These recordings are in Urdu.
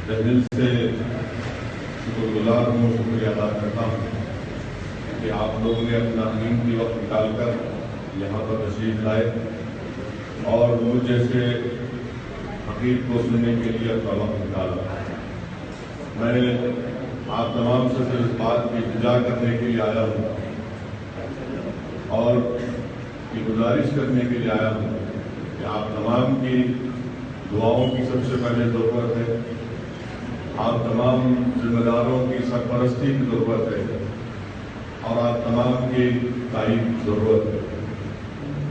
دل سے شکر گزار ہوں، شکریہ ادا کرتا ہوں کہ آپ لوگوں نے اپنا قیمتی وقت نکال کر یہاں پر تشریف لائے اور مجھ جیسے حقیق کو سننے کے لیے اپنا وقت نکالا۔ میں آپ تمام سے صرف اس بات کی التجا کرنے کے لیے آیا ہوں اور یہ گزارش کرنے کے لیے آیا ہوں کہ آپ تمام کی دعاؤں کی سب سے پہلے ضرورت ہے، آپ تمام ذمہ داروں کی سرپرستی کی ضرورت ہے اور آپ تمام کی تائید کی ضرورت ہے۔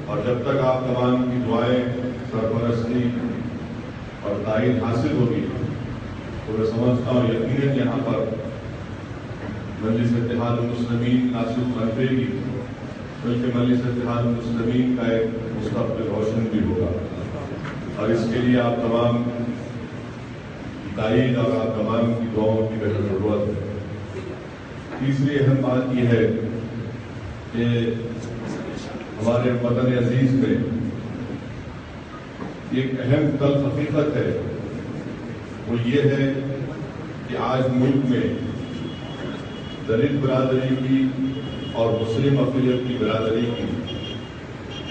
اور جب تک آپ تمام کی دعائیں، سرپرستی اور تائید حاصل ہوگی تو میں سمجھتا ہوں یقیناً یہاں پر مجلس اتحاد المسلمین نہ صرف بنتے گی بلکہ مجلس اتحاد المسلمین کا ایک مستقبل روشن بھی ہوگا، اور اس کے لیے آپ تمام تائید اور آپ تمام کی دعاؤں کی بہت ضرورت ہے۔ تیسری اہم بات یہ ہے کہ ہمارے وطن عزیز میں ایک اہم تلخ حقیقت ہے، وہ یہ ہے کہ آج ملک میں دلت برادری کی اور مسلم اقلیت کی برادری کی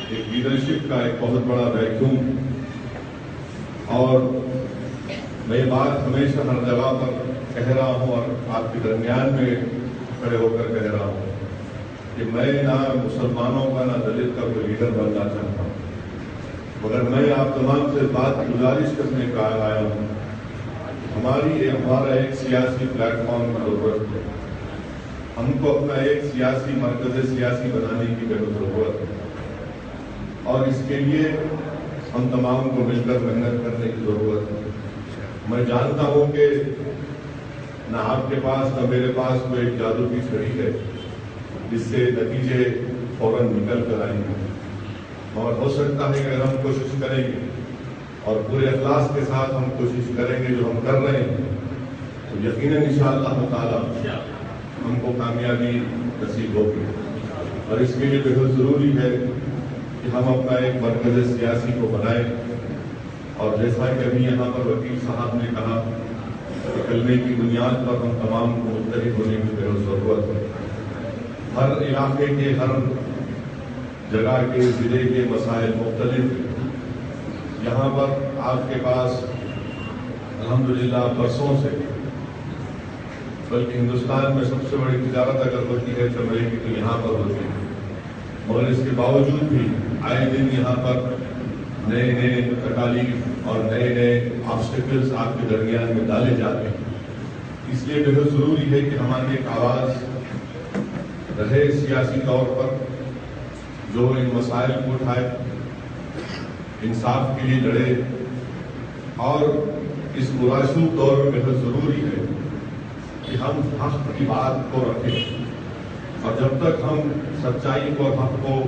ایک لیڈرشپ کا ایک بہت بڑا ویکیوم، اور میں یہ بات ہمیشہ ہر جگہ پر کہہ رہا ہوں اور آپ کے درمیان میں کھڑے ہو کر کہہ رہا ہوں کہ میں نہ مسلمانوں کا نہ دلت کا کوئی لیڈر بننا چاہتا ہوں، مگر میں آپ تمام سے بات کی گزارش کرنے کا آیا ہوں۔ ہمارا ایک سیاسی پلیٹ فارم کی ضرورت ہے، ہم کو اپنا ایک سیاسی مرکز سیاسی بنانے کی بہت ضرورت ہے، اور اس کے لیے ہم تمام کو مل کر محنت کرنے کی ضرورت ہے۔ میں جانتا ہوں کہ نہ آپ کے پاس نہ میرے پاس کوئی ایک جادو کی چھڑی ہے جس سے نتیجے فوراً نکل کر آئیں گے، اور ہو سکتا ہے کہ اگر ہم کوشش کریں گے اور پورے اخلاص کے ساتھ ہم کوشش کریں گے جو ہم کر رہے ہیں تو یقیناً انشاءاللہ تعالی ہم کو کامیابی نصیب ہوگی، اور اس کے لیے بہت ضروری ہے کہ ہم اپنا ایک مرکز سیاسی کو بنائیں، اور جیسا کہ ابھی یہاں پر وکیل صاحب نے کہا کہ کلمے کی بنیاد پر ہم تمام کو متحد ہونے کی بہت ضرورت ہے۔ ہر علاقے کے، ہر جگہ کے، ضلع کے مسائل مختلف ہیں۔ یہاں پر آپ کے پاس الحمدللہ برسوں سے، بلکہ ہندوستان میں سب سے بڑی تجارت اگر ہوتی ہے چمڑے کی تو یہاں پر ہوتی ہے، مگر اس کے باوجود بھی آئے دن یہاں پر نئے نئے تکالیف اور نئے نئے آبسٹیکلز آپ کے درمیان میں ڈالے جاتے ہیں۔ اس لیے بہت ضروری ہے کہ ہماری ایک آواز رہے سیاسی طور پر جو ان مسائل کو اٹھائے، انصاف کے لیے لڑے، اور اس مراشد دور میں بہت ضروری ہے کہ ہم حق کی بات کو رکھیں، اور جب تک ہم سچائی کو اور حق کو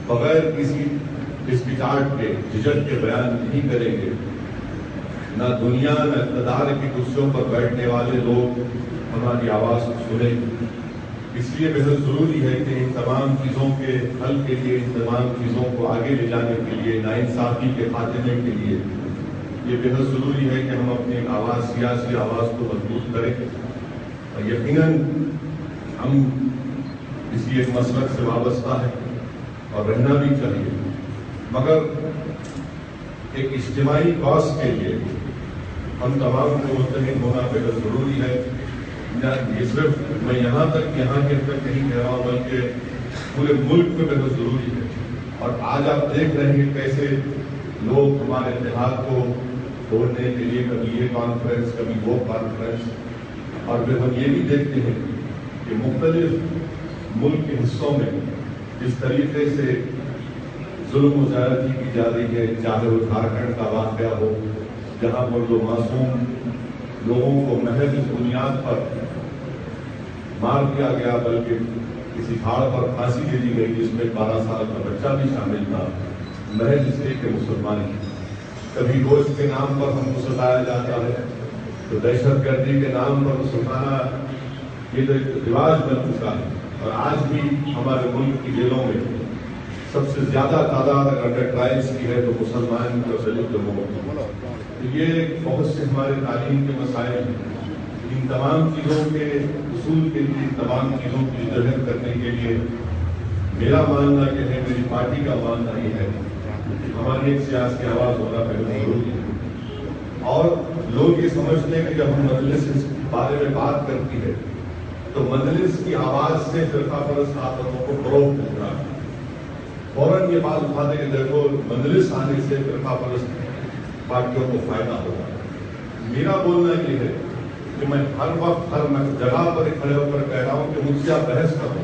بغیر کسی ہچکچاہٹ کے، جھجک کے بیان نہیں کریں گے، نہ دنیا نہ اقتدار کی کرسیوں پر بیٹھنے والے لوگ ہماری آواز کو سنیں گے۔ اس لیے بہت ضروری ہے کہ ان تمام چیزوں کے حل کے لیے، ان تمام چیزوں کو آگے لے جانے کے لیے، ناانصافی کے خاتمے کے لیے یہ بہت ضروری ہے کہ ہم اپنی آواز، سیاسی آواز کو مضبوط کریں، اور یقیناً ہم کسی ایک مسلک سے وابستہ ہے اور رہنا بھی چاہیے، مگر ایک اجتماعی کاز کے لیے ہم تمام کو متحد ہونا بہت ضروری ہے۔ یہ صرف میں یہاں کے تک نہیں کہہ رہا ہوں بلکہ پورے ملک میں بہت ضروری ہے، اور آج آپ دیکھ رہے ہیں کیسے لوگ ہمارے اتحاد کو توڑنے کے لیے کبھی یہ کانفرنس کبھی وہ کانفرنس، اور پھر ہم یہ بھی دیکھتے ہیں کہ مختلف ملک کے حصوں میں جس طریقے سے ظلم و زیادتی کی جا رہی ہے، چاہے وہ جھارکھنڈ کا واقعہ ہو جہاں پر جو معصوم لوگوں کو محض اس بنیاد پر مار دیا گیا، بلکہ کسی پہاڑ پر پھانسی دے دی گئی جس میں 12 سال کا بچہ بھی شامل تھا، محض اس لیے کہ مسلمان ہیں۔ کبھی گوشت کے نام پر ہم کو ستایا جاتا ہے تو دہشت گردی کے نام پر ستانا یہ تو ایک رواج بن چکا ہے، اور آج بھی ہمارے ملک کی جیلوں میں سب سے زیادہ تعداد اگر ٹرائلس کی ہے تو مسلمان کی اور دلت لوگوں کی. یہ بہت سے ہمارے تعلیم کے مسائل ہیں. ان تمام چیزوں کے اصول کے لیے، تمام چیزوں کی جدوجہد کرنے کے لیے میرا ماننا یہ ہے، میری پارٹی کا ماننا یہ ہے کہ ہماری ایک سیاسی آواز ہونا پہلے ضروری ہے. اور لوگ یہ سمجھتے ہیں کہ جب ہم مجلس اس بارے میں بات کرتی ہے تو مجلس کی آواز سے فرقہ پرست عادتوں کو فروغ ملتا ہے. فوراً یہ بات اٹھاتے کہ دیکھو مجلس آنے سے فرقہ پرست پارٹیوں کو فائدہ ہوگا. میرا بولنا یہ ہے کہ میں ہر وقت ہر جگہ پر کھڑے ہو کر کہہ رہا ہوں کہ مجھ سے آپ بحث کر دو،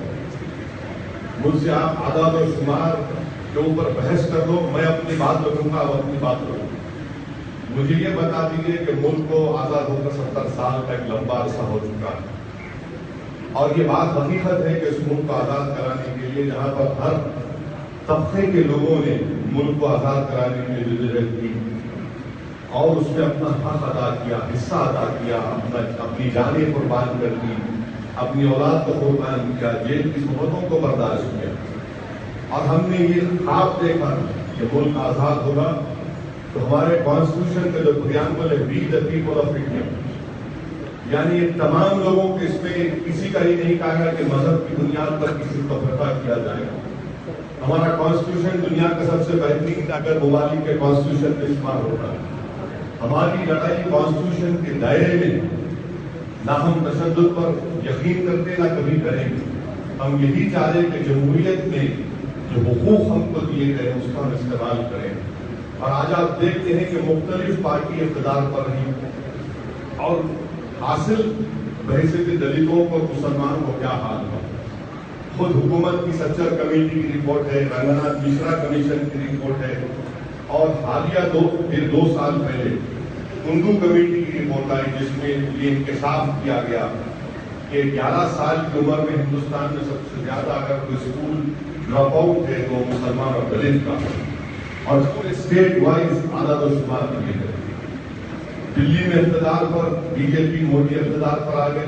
مجھ سے آپ اعداد و شمار کے اوپر بحث کر دو، میں اپنی بات رکھوں گا، آپ اپنی بات رکھوں گا. مجھے یہ بتا دیجیے کہ ملک کو آزاد ہو کر 70 سال کا ایک لمبا عرصہ ہو چکا ہے، اور یہ بات حقیقت ہے کہ اس ملک کو آزاد کرانے کے لیے جہاں پر ہر طبقے کے لوگوں نے ملک کو آزاد کرانے کے لیے جدوجہد کی اور اس میں اپنا حق ادا کیا، حصہ ادا کیا، اپنی جانیں قربان کر دی، اپنی اولاد کو قربان کیا، جیل کی صحبتوں کو برداشت کیا، اور ہم نے یہ خواب دیکھا کہ ملک آزاد ہوگا تو ہمارے کانسٹیٹیوشن کا جو پریامبل ہے، وی دی پیپل آف انڈیا، یعنی یہ تمام لوگوں کے اس میں کسی کا ہی نہیں کہا گیا کہ مذہب کی بنیاد پر کسی کو فرقہ کیا جائے گا. ہمارا کانسٹیٹیوشن دنیا کا سب سے بہترین اگر ممالک کے کانسٹیٹیوشن کا شمار ہوتا ہے. ہماری لڑائی کانسٹیٹیوشن کے دائرے میں نہ ہم تشدد پر یقین کرتے نہ کبھی کریں گے. ہم یہی چاہ رہے کہ جمہوریت میں جو حقوق ہم کو دیے گئے اس کا ہم استعمال کریں. اور آج آپ دیکھتے ہیں کہ مختلف پارٹی اقتدار پر رہی اور حاصل بحیثیت دلتوں کو مسلمان کو کیا حال ہوا. خود حکومت کی سچر کمیٹی کی رپورٹ ہے، رنگناتھ مشرا کمیشن کی رپورٹ ہے، اور حالیہ دو سال پہلے کندو کمیٹی کی رپورٹ آئی جس میں یہ انکشاف کیا گیا کہ 11 سال کی عمر میں ہندوستان میں سب سے زیادہ اگر کوئی اسکول ڈراپ آؤٹ ہے تو مسلمان اور دلت کا، اور اسٹیٹ وائز اعداد و شمار کیے گئے. دلی میں اقتدار پر بی جے پی مودی اقتدار پر آ گئے،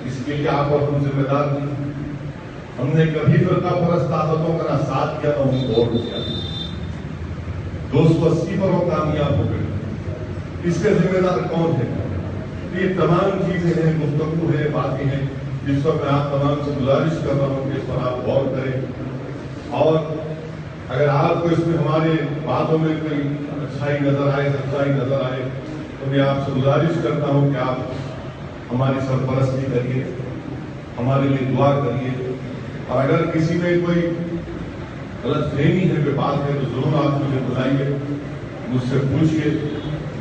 اس کے لیے آپ اور ہم ذمہ دار نہیں. ہم نے کبھی فرقہ پرست عادتوں کا نہ ساتھ کیا نہ ان کو ووٹ کیا. 280 پر وہ کامیاب ہو گئے. اس کے ذمہ دار کون ہے؟ یہ تمام چیزیں ہیں، گفتگو ہے، باتیں ہیں جس پر میں آپ تمام سے گزارش کر رہا ہوں کہ اس پر آپ غور کریں. اور اگر آپ کو اس میں ہمارے باتوں میں کوئی اچھائی نظر آئے، سچائی نظر آئے تو میں آپ سے گزارش کرتا ہوں کہ آپ ہماری سرپرستی کریے، ہمارے لیے دعا کریے. اور اگر کسی میں کوئی غلط فہمی ہے، کوئی بات ہے تو ضرور آپ مجھے بلائیے، مجھ سے پوچھیے،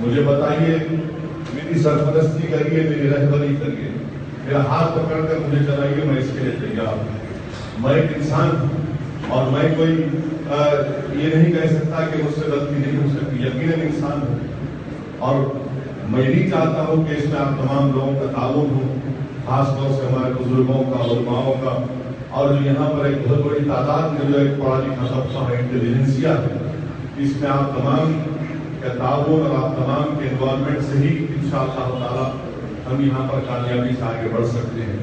مجھے بتائیے، میری سرپرستی کریے، میری رہبری کریے، میرا ہاتھ پکڑ کر مجھے چلائیے، میں اس کے لیے تیار ہوں. میں ایک انسان ہوں اور میں کوئی یہ نہیں کہہ سکتا کہ مجھ سے غلطی نہیں ہو سکتی. یقیناً انسان ہوں اور میں بھی چاہتا ہوں کہ اس میں آپ تمام لوگوں کا تعاون ہو، خاص طور سے ہمارے بزرگوں کا، علماؤں کا، اور جو یہاں پر ایک بہت بڑی تعداد میں جو ایک پڑھا لکھا طبقہ ہے، انٹیلیجنسیا ہے، اس میں آپ تمام کا تعاون اور آپ تمام کے انوالومنٹ سے ہی انشاءاللہ تعالی ہم یہاں پر کامیابی سے آگے بڑھ سکتے ہیں.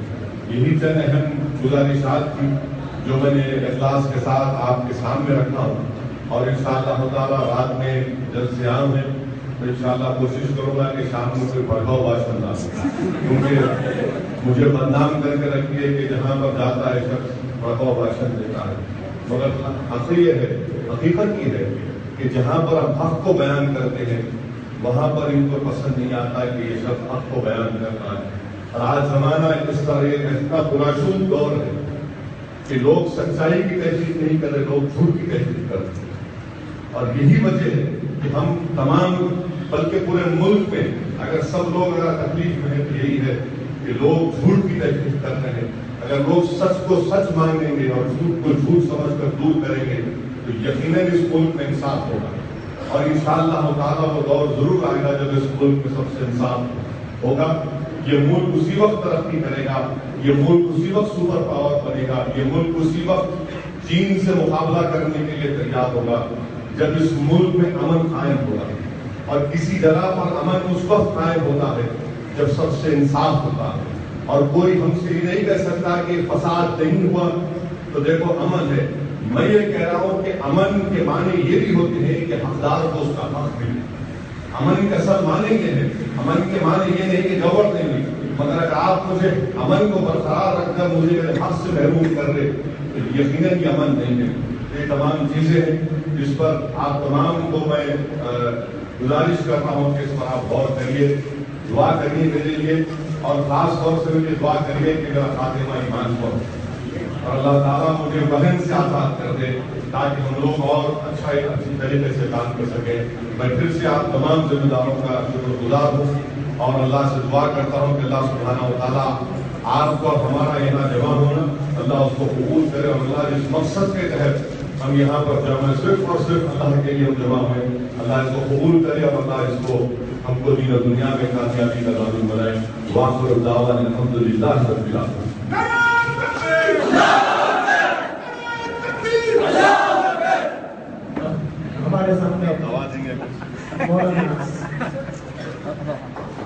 یہی چند اہم گزارشات تھی جو میں نے اجلاس کے ساتھ آپ کے سامنے رکھا ہوں، اور انشاءاللہ تعالی رات میں جلد سے عام ہے تو انشاءاللہ کوشش کروں گا کہ شام میں کوئی بڑھاؤ باشن نہ ہو، کیونکہ مجھے بدنام کر کے رکھیے کہ جہاں پر جاتا ہے شخص بڑھاؤ باشن دیتا ہے. مگر حقیقت یہ ہے کہ جہاں پر ہم حق کو بیان کرتے ہیں وہاں پر ان کو پسند نہیں آتا کہ یہ شخص حق کو بیان کرتا ہے. اور آج زمانہ اس طرح اتنا پراشوب دور ہے کہ لوگ سچائی کی تحقیق نہیں کر رہے، لوگ جھوٹ کی تحقیق کر رہے ہیں. اور یہی وجہ ہے کہ ہم تمام بلکہ پورے ملک میں اگر سب لوگ اگر تکلیف میں ہے تو یہی ہے کہ لوگ جھوٹ کی تحقیق کر رہے ہیں. اگر لوگ سچ کو سچ مانیں گے اور جھوٹ کو جھوٹ سمجھ کر دور کریں گے تو یقیناً اس ملک میں انصاف ہوگا. اور انشاءاللہ تعالیٰ وہ دور ضرور آئے گا جب اس ملک میں سب سے انصاف ہوگا. یہ ملک اسی وقت ترقی کرے گا، یہ ملک اسی وقت سپر پاور بنے گا، یہ ملک اسی وقت چین سے مقابلہ کرنے کے لیے تیار ہوگا جب اس ملک میں امن قائم ہوگا. اور کسی جگہ پر امن اس وقت قائم ہوتا ہے جب سب سے انصاف ہوتا ہے. اور کوئی ہم سے یہ نہیں کہہ سکتا کہ فساد نہیں ہوا، تو دیکھو امن ہے. میں یہ کہہ رہا ہوں کہ امن کے معنی یہ بھی ہوتے ہیں کہ حقدار کو اس کا حق ملے. امن کا سب معنی یہ ہے. امن کے معنی یہ نہیں کہ گور نہیں ملی، مگر اگر آپ مجھے امن کو برقرار رکھ کر مجھے میرے حق سے محروم کر دے تو یقیناً یہ امن نہیں ہے. یہ تمام چیزیں ہیں جس پر آپ تمام کو میں گزارش کرتا ہوں کہ اس پر آپ غور کریے، دعا کریے میرے لیے، اور خاص طور سے مجھے دعا کریے کہ میرا خاتمہ ایمان پر اور اللہ تعالیٰ مجھے وہن سے آزاد کر دے تاکہ ہم لوگ اور اچھی طریقے سے کام کر سکیں. میں پھر سے آپ تمام ذمہ داروں کا شکر گزار ہوں اور اللہ سے دعا کرتا ہوں کہ اللہ سبحانہ و تعالیٰ آپ کو اور ہمارا یہاں جمع ہونا اللہ اس کو قبول کرے، اور اللہ جس مقصد کے تحت ہم یہاں پر جمع صرف اور صرف اللہ کے لیے ہم جمع ہوئے، اللہ اس کو قبول کرے اور اللہ اس کو ہم کو دین و دنیا میں کامیابی کا ضامن بنائے. وآخر دعوانا الحمدللہ رب العالمین. ہمارے سامنے آواز دیں گے.